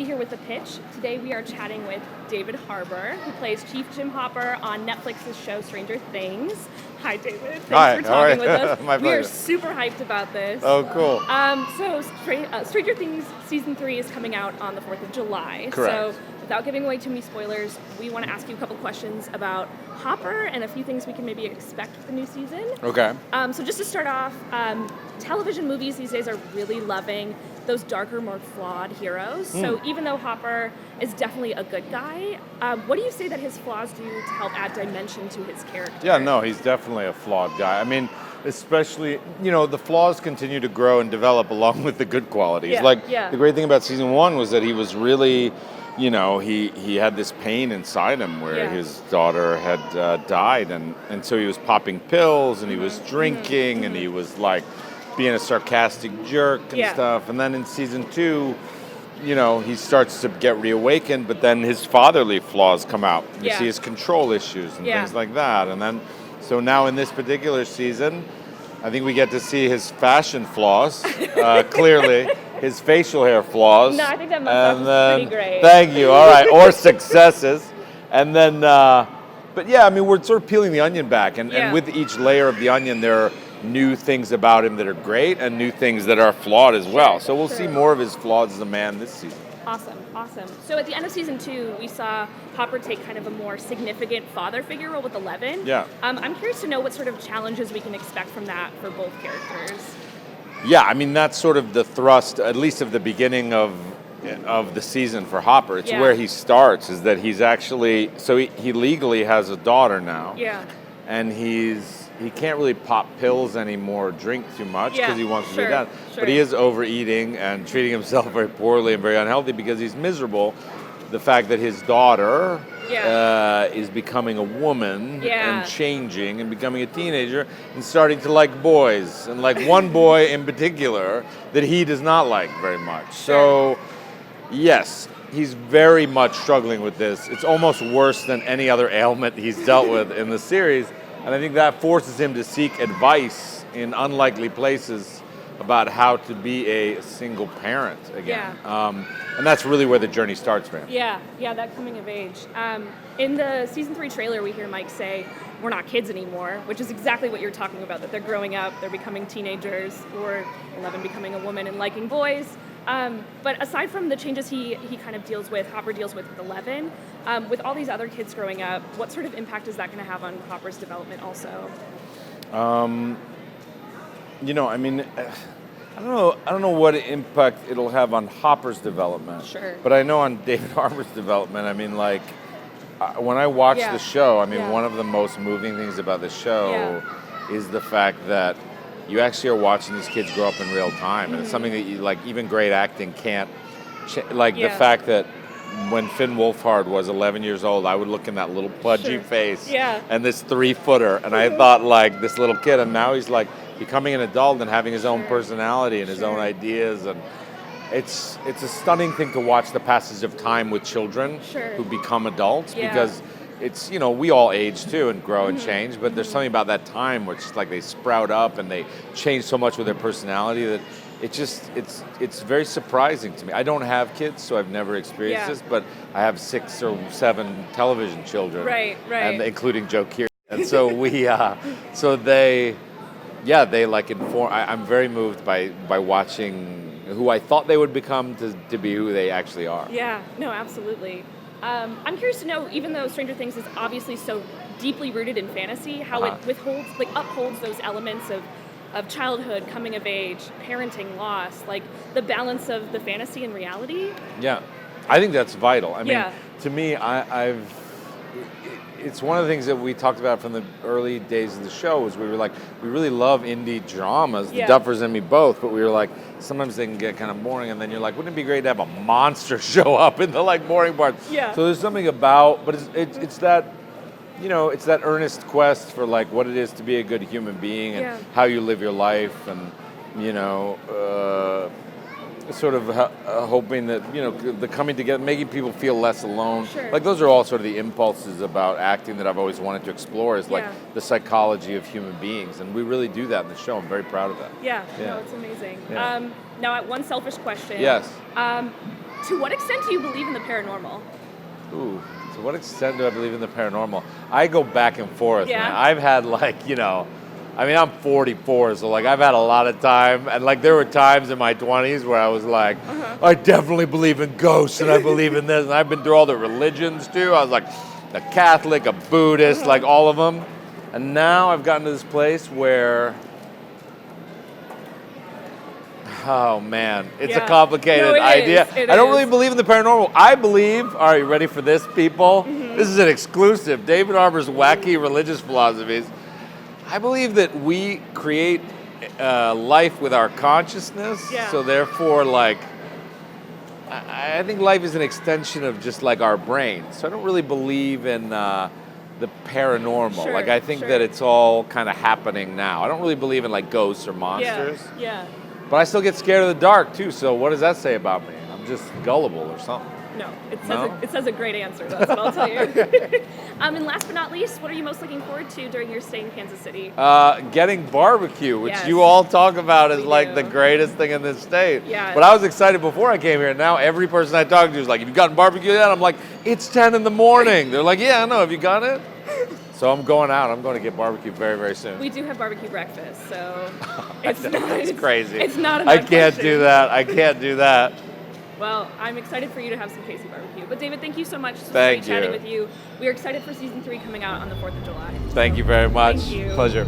Kelsey here with The Pitch. Today we are chatting with David Harbour, who plays Chief Jim Hopper on Netflix's show Stranger Things. Hi, David. Thanks for talking with us. My we are pleasure. super hyped about this. Oh, cool. Stranger Things Season 3 is coming out on the 4th of July. Correct. So without giving away too many spoilers, we want to ask you a couple questions about Hopper and a few things we can maybe expect with the new season. Okay. So just to start off, television movies these days are really loving those darker, more flawed heroes. So even though Hopper is definitely a good guy, what do you say that his flaws do to help add dimension to his character? Yeah, no, he's definitely a flawed guy. I mean, especially, the flaws continue to grow and develop along with the good qualities. The great thing about season 1 was that he was really, he had this pain inside him where his daughter had died, and so he was popping pills and he was drinking and he was like being a sarcastic jerk and stuff. And then in season 2, he starts to get reawakened, but then his fatherly flaws come out. You see his control issues and things like that. And then, so now in this particular season, I think we get to see his fashion flaws, clearly, his facial hair flaws. No, I think that mustache is pretty great. Thank you, all right, or successes. And then, but yeah, I mean, we're sort of peeling the onion back, and with each layer of the onion, there are new things about him that are great and new things that are flawed as well. So we'll see more of his flaws as a man this season. Awesome. So at the end of season 2, we saw Hopper take kind of a more significant father figure role with 11. Yeah. I'm curious to know what sort of challenges we can expect from that for both characters. Yeah, I mean, that's sort of the thrust, at least of the beginning of the season for Hopper. It's where he starts, is that he's actually, so he legally has a daughter now. Yeah. And he can't really pop pills anymore or drink too much because he wants to be done. But he is overeating and treating himself very poorly and very unhealthy because he's miserable. The fact that his daughter is becoming a woman and changing and becoming a teenager and starting to like boys, and like one boy in particular that he does not like very much. So, yes, he's very much struggling with this. It's almost worse than any other ailment he's dealt with in the series. And I think that forces him to seek advice in unlikely places about how to be a single parent again. And that's really where the journey starts for him. Yeah, that coming of age. In the season 3 trailer, we hear Mike say, "We're not kids anymore," which is exactly what you're talking about, that they're growing up, they're becoming teenagers, or 11 becoming a woman and liking boys. But aside from the changes he kind of Hopper deals with 11, with all these other kids growing up, what sort of impact is that going to have on Hopper's development also? I mean, I don't know what impact it'll have on Hopper's development. Sure. But I know on David Harbour's development, I mean, like, when I watch the show, I mean, one of the most moving things about the show is the fact that you actually are watching these kids grow up in real time. And it's something that, even great acting can't, the fact that when Finn Wolfhard was 11 years old, I would look in that little pudgy face and this 3-footer, and I thought, this little kid, and now he's, becoming an adult and having his own personality and his own ideas, and it's a stunning thing to watch the passage of time with children who become adults, because it's, we all age too and grow and change, but there's something about that time where it's just they sprout up and they change so much with their personality that it's very surprising to me. I don't have kids, so I've never experienced this, but I have 6 or 7 television children, and including Joe Keery, and so they inform. I'm very moved by watching who I thought they would become to be who they actually are. Yeah, no, absolutely. I'm curious to know, even though Stranger Things is obviously so deeply rooted in fantasy, how it upholds those elements of childhood, coming of age, parenting, loss, the balance of the fantasy and reality. Yeah, I think that's vital. I mean, to me, it's one of the things that we talked about from the early days of the show, was we really love indie dramas, the Duffers and me both, but we were sometimes they can get kind of boring, and then you're wouldn't it be great to have a monster show up in the boring parts? Yeah. So there's something about, but it's that, it's that earnest quest for what it is to be a good human being and how you live your life, and sort of hoping that, the coming together, making people feel less alone. Sure. Those are all sort of the impulses about acting that I've always wanted to explore, is the psychology of human beings. And we really do that in the show. I'm very proud of that. Yeah. No, it's amazing. Yeah. Now, one selfish question. Yes. To what extent do you believe in the paranormal? Ooh, to what extent do I believe in the paranormal? I go back and forth, Yeah? man. I've had I'm 44, so like I've had a lot of time, and like there were times in my 20s where I was like, I definitely believe in ghosts, and I believe in this, and I've been through all the religions too. I was like a Catholic, a Buddhist, like all of them, and now I've gotten to this place where, oh man, it's a complicated idea. I don't really believe in the paranormal. I believe, are you ready for this, people? This is an exclusive, David Harbour's wacky religious philosophies. I believe that we create life with our consciousness, so therefore, like, I think life is an extension of just like our brain. So I don't really believe in the paranormal. Sure, like, I think that it's all kind of happening now. I don't really believe in like ghosts or monsters. Yeah. But I still get scared of the dark too. So what does that say about me? I'm just gullible or something. No, it says a great answer. That's what I'll tell you. And last but not least, what are you most looking forward to during your stay in Kansas City? Getting barbecue, which you all talk about as like the greatest thing in this state. Yeah. But I was excited before I came here. Now every person I talk to is like, "Have you gotten barbecue yet?" I'm like, "It's 10 in the morning." They're like, "Yeah, I know. Have you got it?" So I'm going out. I'm going to get barbecue very, very soon. We do have barbecue breakfast, so it's crazy. It's not. I can't do that. I can't do that. Well, I'm excited for you to have some Casey barbecue. But David, thank you so much. It's Thank great chatting with you. We are excited for season 3 coming out on the 4th of July. Thank you very much. Thank you. Pleasure.